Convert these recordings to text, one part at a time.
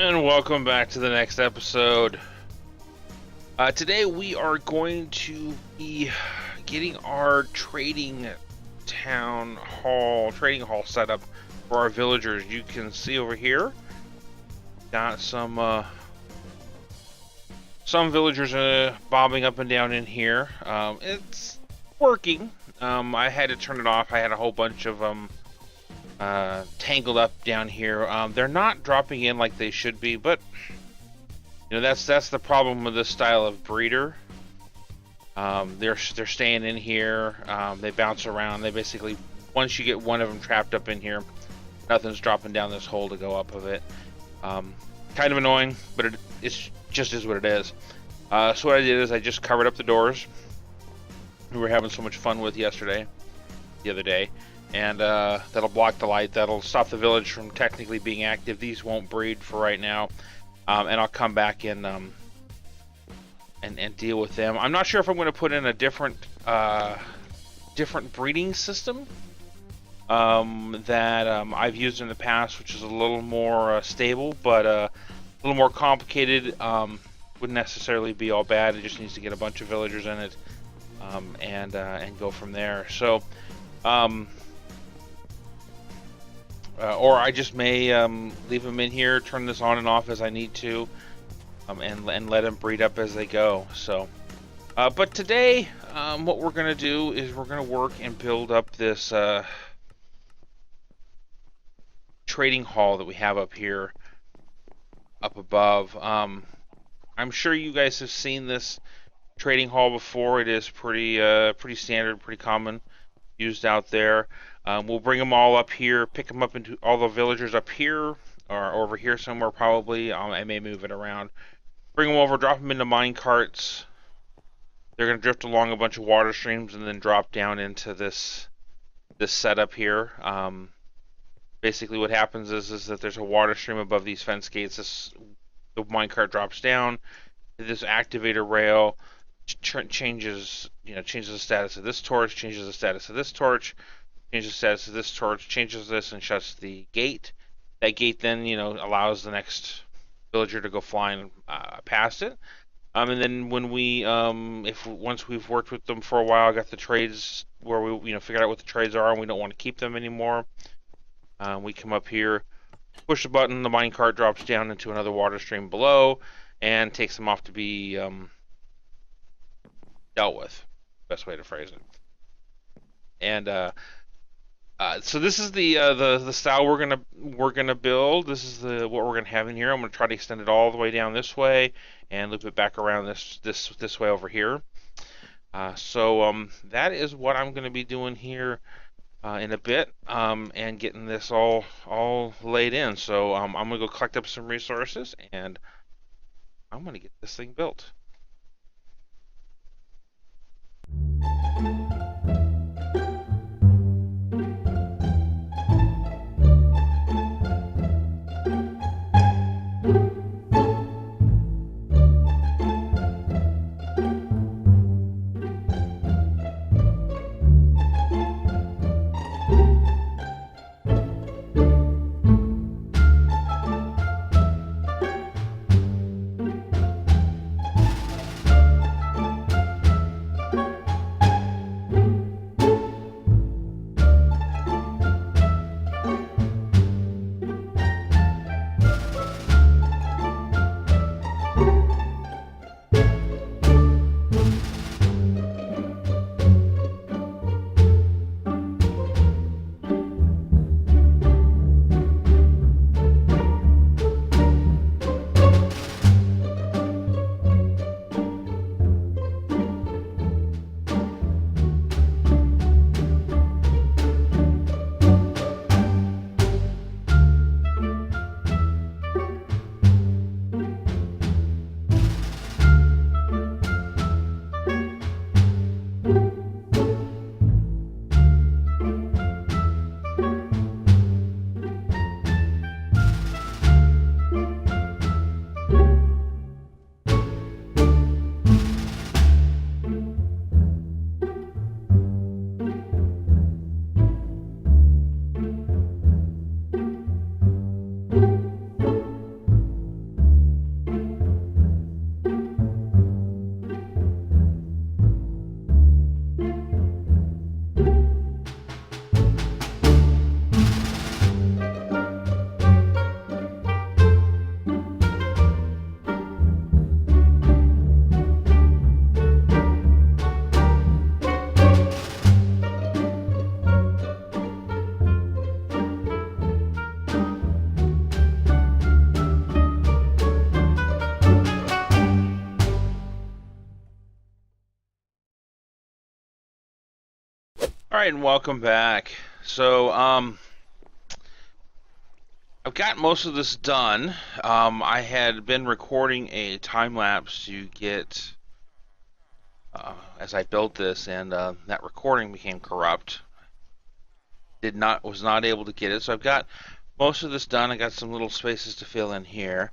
And welcome back to the next episode. Today we are going to be getting our trading hall set up for our villagers. You can see over here, got some villagers bobbing up and down in here. It's working. I had to turn it off. I had a whole bunch of them tangled up down here. They're not dropping in like they should be, but you know that's the problem with this style of breeder. They're staying in here. They bounce around. They basically, once you get one of them trapped up in here, nothing's dropping down this hole to go up of it. Kind of annoying, but it's just is what it is. So what I did is I just covered up the doors we were having so much fun with the other day. And that'll block the light. That'll stop the village from technically being active. These won't breed for right now, and I'll come back and deal with them. I'm not sure if I'm going to put in a different breeding system that I've used in the past, which is a little more stable, but a little more complicated. Wouldn't necessarily be all bad. It just needs to get a bunch of villagers in it, and go from there. So. Or I just may leave them in here, turn this on and off as I need to, and let them breed up as they go. So, but today, what we're gonna do is we're gonna work and build up this trading hall that we have up here, up above. I'm sure you guys have seen this trading hall before. It is pretty standard, pretty common, used out there. We'll bring them all up here, pick them up into all the villagers up here, or over here somewhere probably. I may move it around. Bring them over, drop them into mine carts. They're going to drift along a bunch of water streams and then drop down into this setup here. Basically what happens is that there's a water stream above these fence gates. The mine cart drops down. This activator rail changes the status of this torch, changes the status of this torch, changes the status of this torch, changes this, and shuts the gate. That gate then, allows the next villager to go flying past it. And then when we, once we've worked with them for a while, got the trades where we, figured out what the trades are, and we don't want to keep them anymore. We come up here, push the button, the minecart drops down into another water stream below, and takes them off to be dealt with. Best way to phrase it. And so this is the style we're gonna build. This is what we're gonna have in here. I'm gonna try to extend it all the way down this way and loop it back around this way over here. So that is what I'm gonna be doing here in a bit, and getting this all laid in. So I'm gonna go collect up some resources and I'm gonna get this thing built. right, and welcome back. So, I've got most of this done. I had been recording a time lapse to get as I built this, and that recording became corrupt. Was not able to get it, so I've got most of this done. I got some little spaces to fill in here,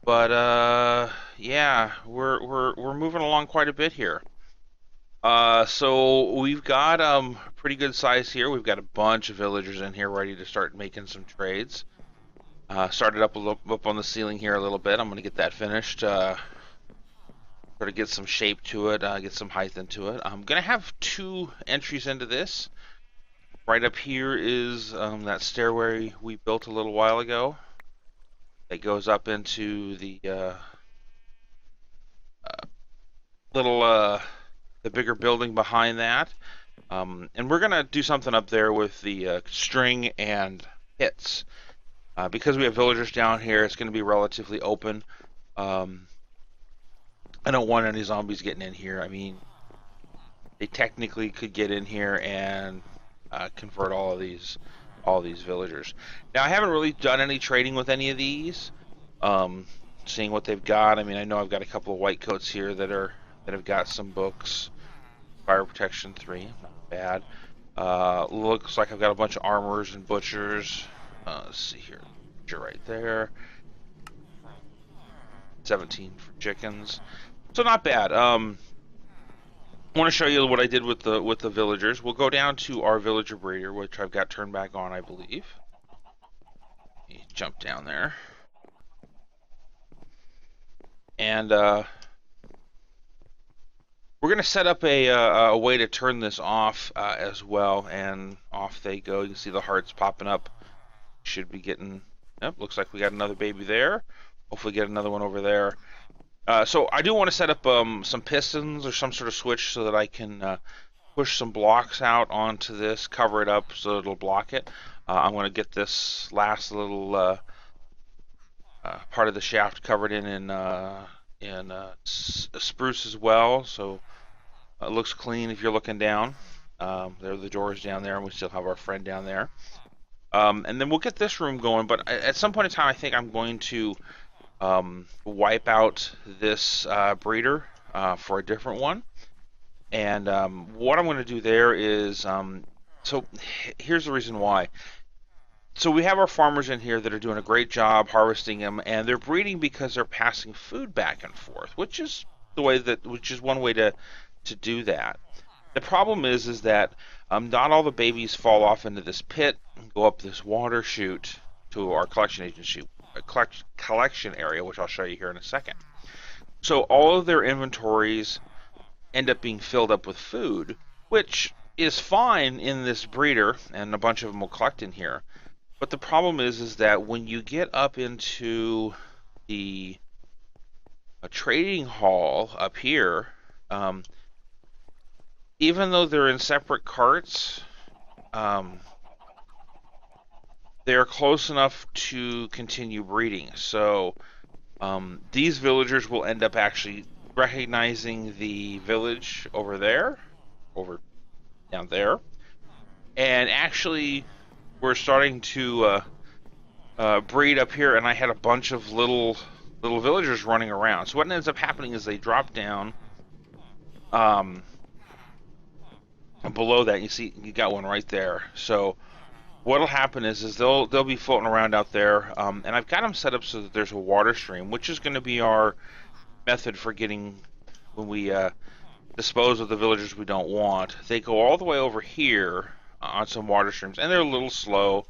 but yeah, we're moving along quite a bit here. So we've got pretty good size here. We've got a bunch of villagers in here ready to start making some trades. Started up up on the ceiling here a little bit. I'm gonna get that finished. Sort of get some shape to it, get some height into it. I'm gonna have two entries into this. Right up here is that stairway we built a little while ago. That goes up into the the bigger building behind that. And we're gonna do something up there with the string and hits. Because we have villagers down here, it's going to be relatively open. I don't want any zombies getting in here. I mean, they technically could get in here and convert all these villagers. Now, I haven't really done any trading with any of these. Seeing what they've got. I mean, I know I've got a couple of white coats here that have got some books. Fire protection 3, not bad. Looks like I've got a bunch of armorers and butchers. Let's see here. Right there. 17 for chickens. So not bad. I want to show you what I did with the villagers. We'll go down to our villager breeder, which I've got turned back on, I believe. Jump down there. And we're going to set up a way to turn this off as well, and off they go. You can see the hearts popping up. Should be getting... Yep, looks like we got another baby there. Hopefully get another one over there. So I do want to set up some pistons or some sort of switch so that I can push some blocks out onto this, cover it up so it'll block it. I'm going to get this last little part of the shaft covered in spruce as well, so it looks clean if you're looking down. There are the doors down there, and we still have our friend down there. And then we'll get this room going, but at some point in time, I think I'm going to wipe out this breeder for a different one. And what I'm going to do there is, so here's the reason why. So we have our farmers in here that are doing a great job harvesting them, and they're breeding because they're passing food back and forth, which is one way to do that. The problem is that not all the babies fall off into this pit and go up this water chute to our collection area, which I'll show you here in a second. So all of their inventories end up being filled up with food, which is fine in this breeder, and a bunch of them will collect in here. But the problem is that when you get up into a trading hall up here, even though they're in separate carts, they're close enough to continue breeding. So these villagers will end up actually recognizing the village over down there, and actually we're starting to breed up here, and I had a bunch of little villagers running around. So what ends up happening is they drop down. Below that, you see you got one right there. So what'll happen is they'll be floating around out there, and I've got them set up so that there's a water stream, which is going to be our method for getting, when we dispose of the villagers we don't want. They go all the way over here on some water streams, and they're a little slow.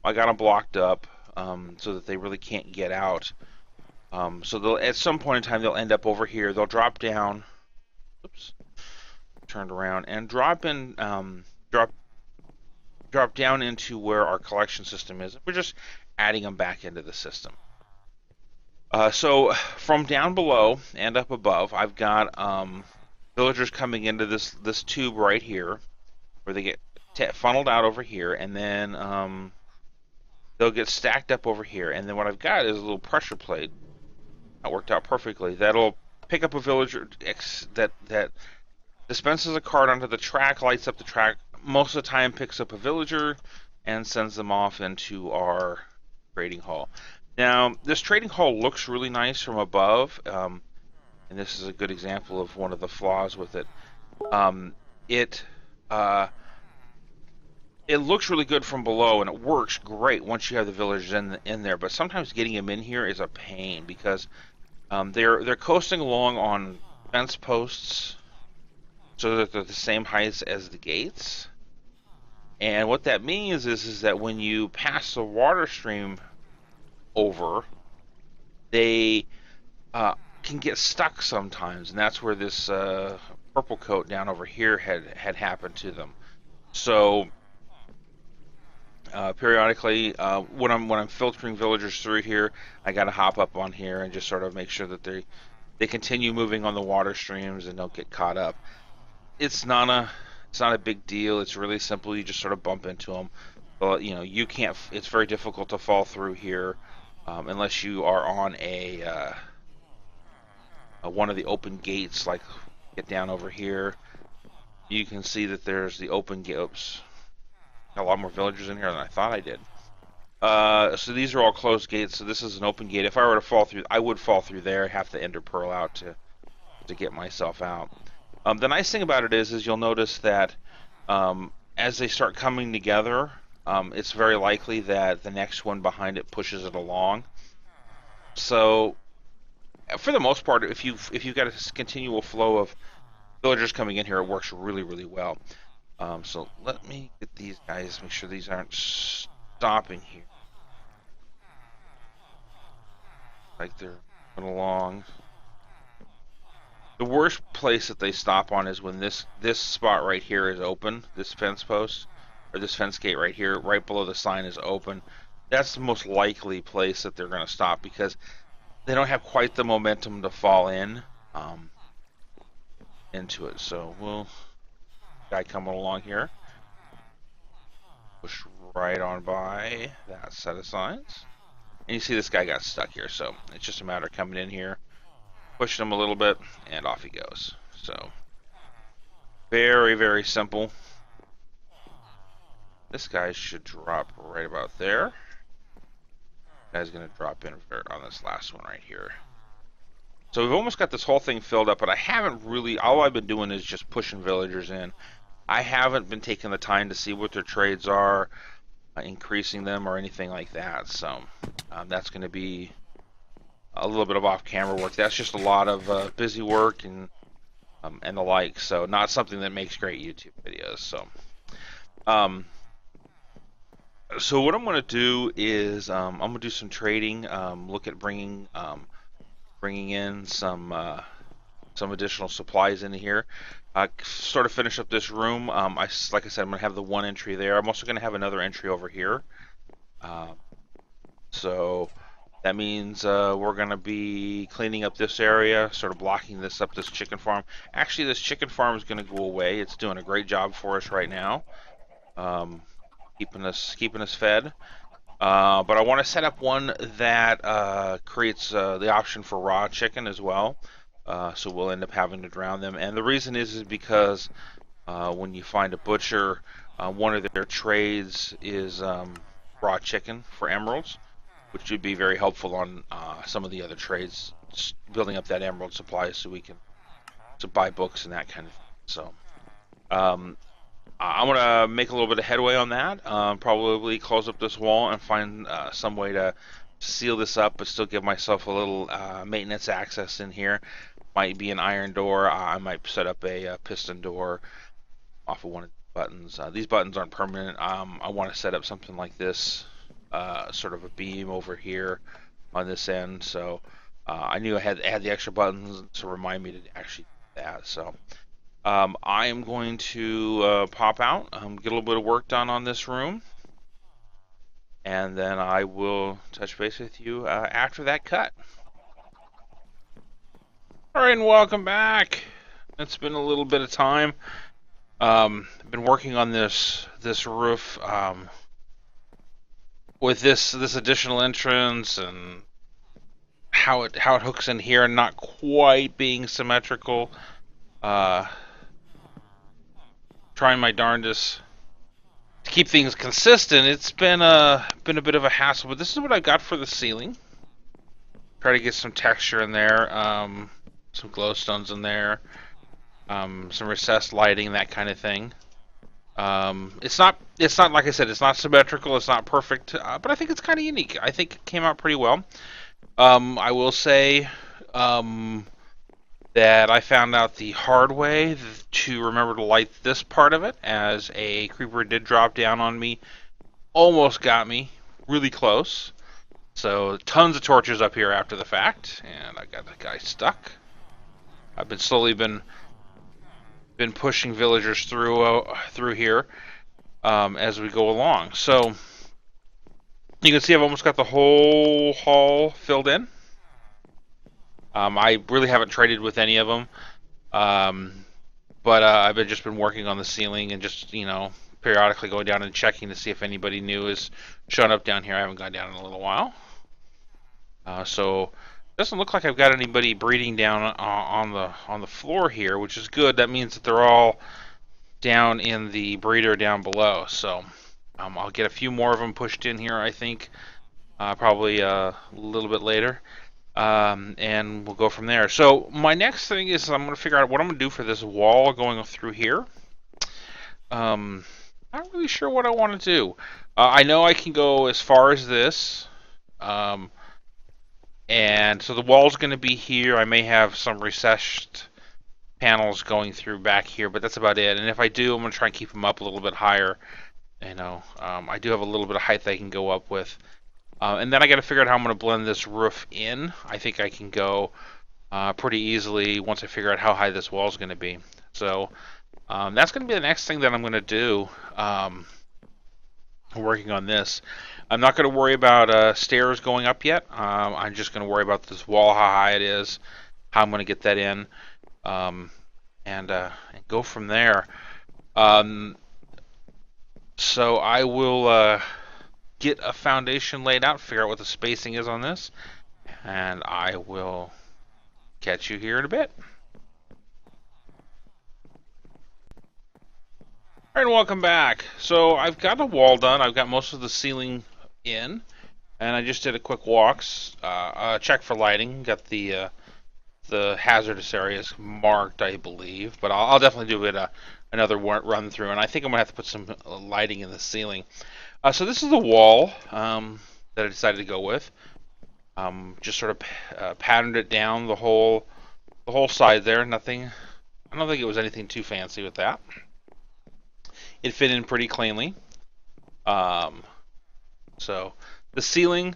I got them blocked up so that they really can't get out. So they'll, at some point in time, they'll end up over here. They'll drop down. Oops. Turned around and drop down into where our collection system is. We're just adding them back into the system. So from down below and up above, I've got villagers coming into this tube right here, where they get funneled out over here, and then they'll get stacked up over here. And then what I've got is a little pressure plate that worked out perfectly. That'll pick up a villager that dispenses a card onto the track, lights up the track most of the time picks up a villager and sends them off into our trading hall. Now, this trading hall looks really nice from above, and this is a good example of one of the flaws with it. It uh, it looks really good from below, and it works great once you have the villagers in there. But sometimes getting them in here is a pain because they're coasting along on fence posts, so that they're the same height as the gates. And what that means is that when you pass the water stream over, they can get stuck sometimes, and that's where this purple coat down over here had happened to them. So periodically, when I'm filtering villagers through here, I got to hop up on here and just sort of make sure that they continue moving on the water streams and don't get caught up. It's not a big deal. It's really simple. You just sort of bump into them. But you can't. It's very difficult to fall through here unless you are on a one of the open gates. Like get down over here, you can see that there's the open gate. Oops, got a lot more villagers in here than I thought I did. So these are all closed gates. So this is an open gate. If I were to fall through, I would fall through there. Have to ender pearl out to get myself out. The nice thing about it is you'll notice that as they start coming together, it's very likely that the next one behind it pushes it along. So, for the most part, if you've got a continual flow of villagers coming in here, it works really, really well. So let me get these guys, make sure these aren't stopping here. Like they're going along. The worst place that they stop on is when this spot right here is open, this fence post, or this fence gate right here, right below the sign is open. That's the most likely place that they're going to stop because they don't have quite the momentum to fall in into it. So we'll guy coming along here, push right on by that set of signs, and you see this guy got stuck here. So it's just a matter of coming in here, pushing him a little bit, and off he goes. So very, very simple. This guy should drop right about there. Guy's gonna drop in on this last one right here. So we've almost got this whole thing filled up, but I haven't really, all I've been doing is just pushing villagers in. I haven't been taking the time to see what their trades are, increasing them or anything like that. So that's going to be a little bit of off-camera work. That's just a lot of busy work and the like. So not something that makes great YouTube videos. So what I'm going to do is I'm going to do some trading. Look at bringing in some additional supplies into here. Sort of finish up this room. Like I said, I'm going to have the one entry there. I'm also going to have another entry over here. So that means we're going to be cleaning up this area, sort of blocking this up, this chicken farm. Actually, this chicken farm is going to go away. It's doing a great job for us right now, keeping us fed. But I want to set up one that creates the option for raw chicken as well. So we'll end up having to drown them. And the reason is because when you find a butcher, one of their trades is raw chicken for emeralds, which would be very helpful on some of the other trades, building up that emerald supply so we can buy books and that kind of thing. So I'm going to make a little bit of headway on that, probably close up this wall and find some way to seal this up but still give myself a little maintenance access in here. Might be an iron door. I might set up a piston door off of one of the buttons. These buttons aren't permanent. I want to set up something like this, sort of a beam over here on this end. So I knew I had the extra buttons to remind me to actually do that. So I am going to pop out, get a little bit of work done on this room, and then I will touch base with you after that cut. Alright, and welcome back. It's been a little bit of time. I've been working on this roof with this additional entrance and how it hooks in here, not quite being symmetrical. Trying my darndest to keep things consistent, it's been a bit of a hassle. But this is what I got for the ceiling. Try to get some texture in there, some glowstones in there, some recessed lighting, that kind of thing. It's not like I said, it's not symmetrical, it's not perfect, but I think it's kind of unique. I think it came out pretty well. I will say that I found out the hard way to remember to light this part of it, as a creeper did drop down on me, almost got me, really close. So tons of torches up here after the fact, and I got the guy stuck. I've been slowly been pushing villagers through here as we go along. So you can see I've almost got the whole hall filled in. I really haven't traded with any of them, but I've just been working on the ceiling and just, you know, periodically going down and checking to see if anybody new is showing up down here. I haven't gone down in a little while. So it doesn't look like I've got anybody breeding down on the floor here, which is good. That means that they're all down in the breeder down below. So I'll get a few more of them pushed in here, I think, probably a little bit later, and we'll go from there. So my next thing is I'm going to figure out what I'm going to do for this wall going through here. Not really sure what I want to do. I know I can go as far as this. And so the wall's going to be here. I may have some recessed panels going through back here, but that's about it. And if I do, I'm going to try and keep them up a little bit higher. You know, I do have a little bit of height I can go up with. And then I got to figure out how I'm going to blend this roof in. I think I can go pretty easily once I figure out how high this wall is going to be. So that's going to be the next thing that I'm going to do, working on this. I'm not going to worry about stairs going up yet. I'm just going to worry about this wall, how high it is, how I'm going to get that in, and go from there. So I will get a foundation laid out, figure out what the spacing is on this, and I will catch you here in a bit. Alright, and welcome back. So I've got the wall done. I've got most of the ceiling in, and I just did a quick check for lighting. Got the hazardous areas marked, I believe, but I'll definitely do another run through, and I think I'm gonna have to put some lighting in the ceiling. So this is the wall that I decided to go with. Just sort of patterned it down the whole side there. Nothing. I don't think it was anything too fancy with that. It fit in pretty cleanly. So the ceiling,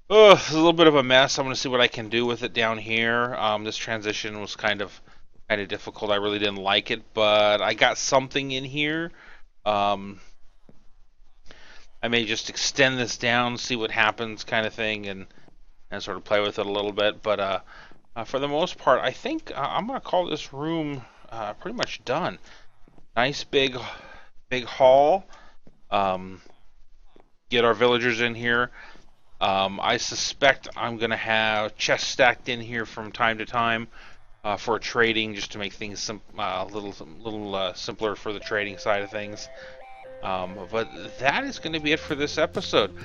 it's a little bit of a mess. I'm going to see what I can do with it down here. This transition was kind of difficult. I really didn't like it, but I got something in here. I may just extend this down, see what happens, kind of thing, and sort of play with it a little bit. But for the most part, I think I'm going to call this room pretty much done. Nice big hall. Get our villagers in here. I suspect I'm going to have chests stacked in here from time to time for trading, just to make things a little simpler for the trading side of things. But that is going to be it for this episode.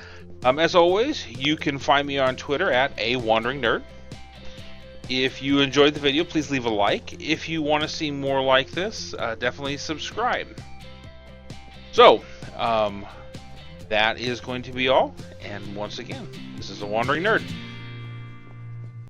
As always, you can find me on Twitter at @AWanderingNerd. If you enjoyed the video, please leave a like. If you want to see more like this, definitely subscribe. So, that is going to be all. And once again, this is The Wandering Nerd.